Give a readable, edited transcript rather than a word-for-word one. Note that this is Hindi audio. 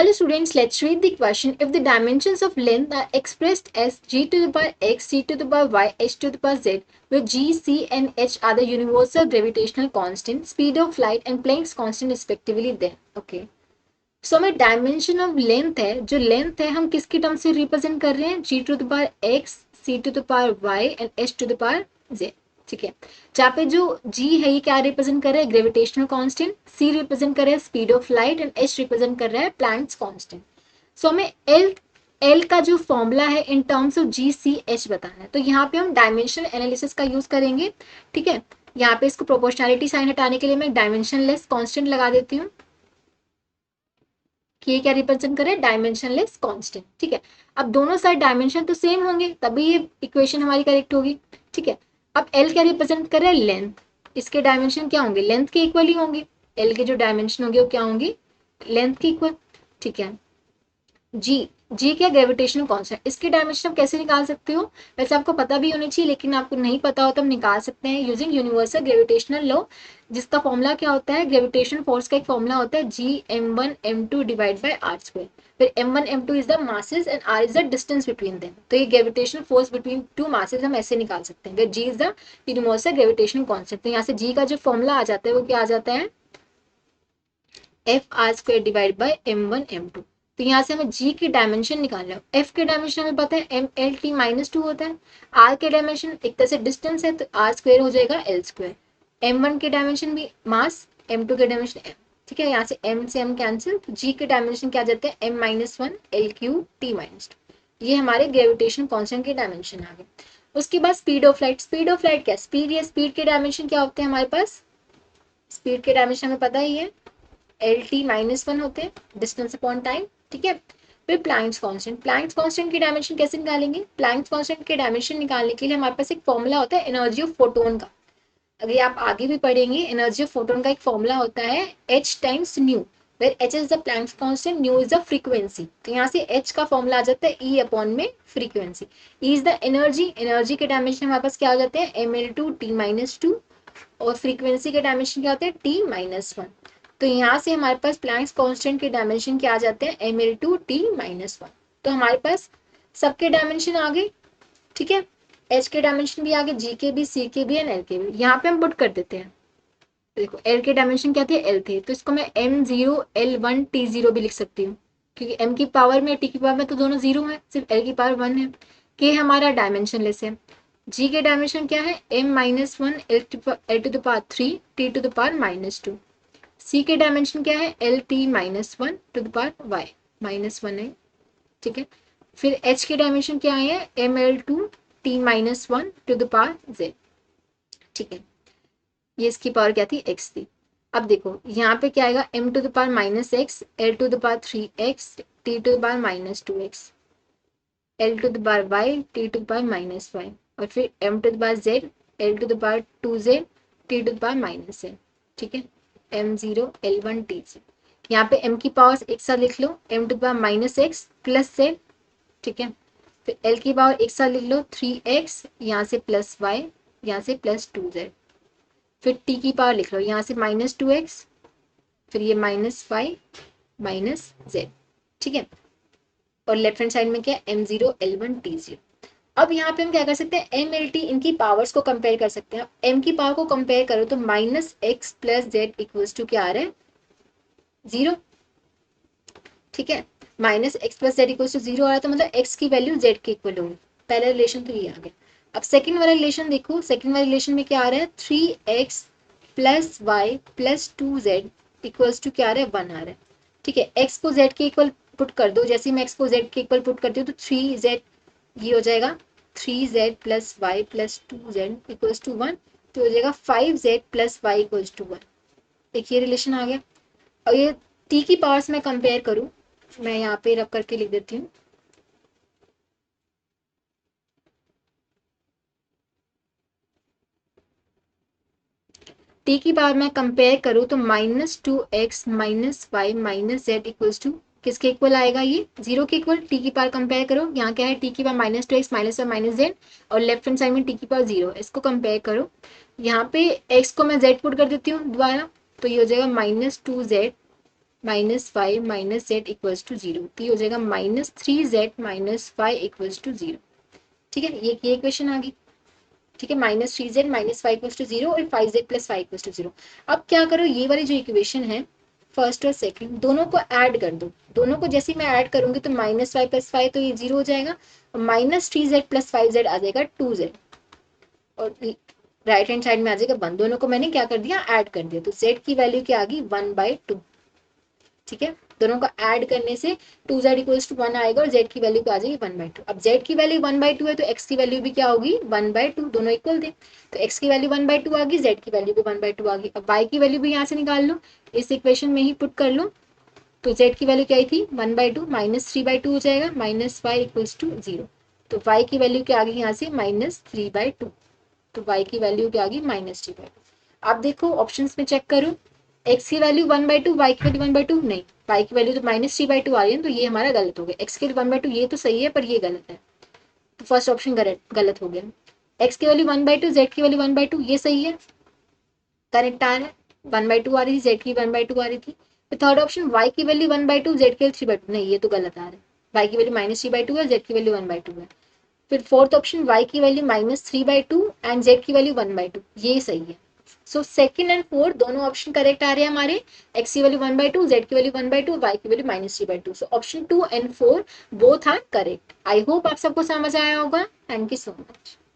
Hello students, let's read the question. If the dimensions of length are expressed as g to the power x, c to the power y, h to the power z, where g, c and h are the universal gravitational constant, speed of light and Planck's constant respectively, then okay. So हमें डायमेंशन ऑफ लेंथ है, जो लेंथ है हम किसकी टर्म से रिप्रेजेंट कर रहे हैं, G to the power X, C to the power Y and H to the power Z. ठीक है, जहाँ पे जो जी है ये क्या रिप्रेजेंट कर रहा है, ग्रेविटेशनल कांस्टेंट, सी रिप्रेजेंट कर रहा है speed of light and H represent कर रहा है प्लैंक्स कांस्टेंट. सो हमें एल का जो फॉर्मूला है in terms of G C H बताना है. तो यहाँ पे हम डायमेंशनल एनालिसिस का यूज करेंगे. ठीक है, यहाँ पे इसको प्रोपोर्शनैलिटी साइन हटाने के लिए मैं डायमेंशनलेस कांस्टेंट लगा देती हूँ कि ये क्या रिप्रेजेंट करे, डायमेंशनलेस कांस्टेंट. ठीक है, अब दोनों साइड डायमेंशन तो सेम होंगे तभी ये इक्वेशन हमारी करेक्ट होगी. ठीक है, अब एल क्या रिप्रेजेंट कर रहा है, लेंथ. इसके डायमेंशन क्या होंगे, लेंथ के इक्वल ही होंगे. एल के जो डायमेंशन होंगे वो क्या होंगे, लेंथ के इक्वल. ठीक है, जी जी क्या ग्रेविटेशनल कांस्टेंट, इसके डायमेंशन आप कैसे निकाल सकते हो, वैसे आपको पता भी होनी चाहिए लेकिन आपको नहीं पता हो तो हम निकाल सकते हैं यूजिंग यूनिवर्सल ग्रेविटेशनल लॉ, जिसका फॉर्मूला क्या होता है, ग्रेविटेशन फोर्स का एक फॉर्मूला होता है G m1 m2 divide by R square. फिर m1 m2 is the masses and r is the distance between them. तो ये gravitational force between two masses हम ऐसे निकाल सकते हैं, where g is the universal gravitational constant. तो यहाँ से g का जो फॉर्मूला आ जाता है वो क्या आ जाता है, F R square divide by m1 m2. तो यहाँ से हमें g की डायमेंशन निकालना है. f के डायमेंशन हमें पता है M L T minus two होता है. r के डायमेंशन एक तरह से डिस्टेंस है तो r स्क्वायर हो जाएगा l स्क्वायर. m1 के डायमेंशन भी मास, m2 के डायमेंशन m. ठीक है, यहाँ से m से m कैंसिल, तो g के डायमेंशन क्या जाते हैं m minus one L Q T minus to. ये हमारे ग्रेविटेशन कांस्टेंट के डायमेंशन आ गए. उसके बाद speed of light. Speed of light क्या, स्पीड या स्पीड के डायमेंशन क्या होते हैं हमारे पास, स्पीड के डायमेंशन हमें पता ही है एल टी माइनस वन होते हैं, डिस्टेंस अपॉन टाइम. ठीक है, फिर प्लैंक्स कांस्टेंट. प्लैंक्स कांस्टेंट की डायमेंशन कैसे निकालेंगे, प्लैंक्स कांस्टेंट के डायमेंशन निकालने के लिए हमारे पास एक फॉर्मूला होता है एनर्जी ऑफ फोटोन का. अगर आप आगे भी पढ़ेंगे, एनर्जी ऑफ फोटोन का एक फॉर्मूला होता है h times nu, where h is the Planck's constant, nu is the frequency. तो यहाँ से h का फॉर्मूला आ जाता है e अपॉन में frequency. e is the energy, energy के डायमेंशन हमारे पास क्या हो जाते हैं ml2 t माइनस टू, और फ्रीक्वेंसी के डायमेंशन क्या होते हैं t माइनस वन. तो यहाँ से हमारे पास प्लैंक्स कांस्टेंट के डायमेंशन क्या आ जाते हैं ml2 t माइनस वन. तो हमारे पास सबके डायमेंशन आ गए. ठीक है, h के डायमेंशन भी आ गए, g के भी, c के भी एंड l के भी. यहाँ पे हम पुट कर देते हैं. देखो l के डायमेंशन क्या थे, l थे, तो इसको मैं m0 l1 t0 भी लिख सकती हूँ, क्योंकि m की पावर में t की पावर में तो दोनों जीरो है, सिर्फ l की पावर वन है. k हमारा डायमेंशन लेस है. g के डायमेंशन क्या है m minus one L to the power three T to the power minus two. c के डायमेंशन क्या है L T minus one to the power Y minus one है. ठीक है, फिर h के डायमेंशन क्या है M L two T minus one to the power z. ठीक है, ये इसकी पावर क्या थी, x थी. अब देखो यहाँ पे क्या आएगा, m to the power minus X, L to the power three X, T to the power minus two X, L to the power Y, T to the power minus Y, और फिर m to the power z, L to the power two z, T to the power minus z. ठीक है, m0 l1 t0. यहाँ पे m की पावर एक साथ लिख लो, m to the power minus X plus z. ठीक है, फिर l की पावर एक साथ लिख लो 3x, यहाँ से प्लस y, यहाँ से प्लस 2z. फिर t की पावर लिख लो, यहाँ से माइनस 2x, फिर ये माइनस y माइनस z. ठीक है, और लेफ्ट हैंड साइड में क्या है m0 l1 t0. अब यहाँ पे हम क्या कर सकते हैं, एम एल टी इनकी पावर्स को कंपेयर कर सकते हैं. m की पावर को कंपेयर करो तो minus X plus Z equals to क्या आ रहा है, जीरो. ठीक है, minus X plus Z equals to zero आ रहा है, तो मतलब x की वैल्यू z के इक्वल होगी. पहला रिलेशन तो ये आ गया. अब सेकंड वाला रिलेशन देखो, सेकंड वाले रिलेशन में क्या आ रहा है, 3x plus Y plus two Z equals to क्या आ रहा है, वन आ रहा है. ठीक है, x को z के इक्वल पुट कर दो, जैसे मैं x को z के इक्वल पुट करती हूँ तो 3z ये हो जाएगा 3z plus Y plus two Z equals to one, तो हो जाएगा 5z plus Y equals to one. एक ये रिलेशन आ गया. और ये t की पावर से मैं कंपेयर करूँ, मैं यहाँ पे रब करके लिख देती हूँ. t की पावर में कंपेयर करूँ तो minus two X minus Y minus Z equals to किसके इक्वल आएगा, ये जीरो के इक्वल. टी की पावर कंपेयर करो, यहाँ क्या है टी की power minus two X minus Y minus Z, और लेफ्ट हैंड साइड में टी की पावर जीरो. इसको कंपेयर करो, यहाँ पे एक्स को मैं जेड पुट कर देती हूँ दोबारा, तो ये हो जाएगा minus two Z -5 minus Z equals to 0, तो ये हो जाएगा -3z माइनस 5 इक्वल्स टू 0। ठीक है, ये इक्वेशन आ गई। ठीक है, -3z माइनस 5 इक्वल्स टू 0 और 5z प्लस 5 इक्वल्स टू 0। अब क्या करो, ये वाली जो इक्वेशन है फर्स्ट और सेकंड दोनों को ऐड कर दो। दोनों को जैसे मैं ऐड करूंगी तो -5 प्लस 5 तो ये 0 हो जाएगा, और -3z प्लस 5z आ जाएगा 2z, और राइट हैंड साइड में आ जाएगा 1। दोनों को मैंने क्या कर दिया, ऐड कर दिया, तो z की वैल्यू क्या आ गई 1/2। ठीक है, दोनों का ऐड करने से 2z इक्वल्स टू 1 आएगा और z की वैल्यू क्या आ जाएगी 1/2। अब z की वैल्यू 1/2 है तो x की वैल्यू भी क्या होगी 1/2, दोनों इक्वल थे, तो x की वैल्यू 1/2 आ गई, z की वैल्यू भी 1/2 आ गई। अब y की वैल्यू भी यहाँ से निकाल लो, इस इक्वेशन में ही पुट कर लो, तो z की वैल्यू क्या आई थी 1/2, -3/2 हो जाएगा, -5 इक्वल्स टू 0, तो y की वैल्यू क्या आ गई यहाँ से -3/2, तो y की वैल्यू क्या आ गई -3/2। आप देखो ऑप्शंस में चेक करो, x की वैल्यू 1/2, y की वैल्यू 1/2 नहीं, y की वैल्यू तो -3/2 आ रही है, तो ये हमारा गलत हो गया। x की वैल्यू 1/2 ये तो सही है पर ये गलत है, तो फर्स्ट ऑप्शन गलत हो गया। x की वैल्यू 1/2, z की वैल्यू 1/2 ये सही है, करेक्ट आ रहा है, 1/2 आ रही थी, z की 1/2 आ रही थी। फिर थर्ड ऑप्शन y की वैल्यू 1/2, z की वैल्यू 3/2, नहीं ये तो गलत आ रहा है, y की वैल्यू -3/2 है, z की वैल्यू 1/2 है। फिर फोर्थ ऑप्शन y की वैल्यू -3/2 एंड z की वैल्यू 1/2, ये सही है। सो सेकंड एंड फोर्थ दोनों ऑप्शन करेक्ट आ रहे हैं हमारे, x की वैल्यू 1/2, z की वैल्यू 1/2, y की value -3/2। So option 2 and 4 both are correct. I hope आप सबको समझ आया होगा। Thank you so much.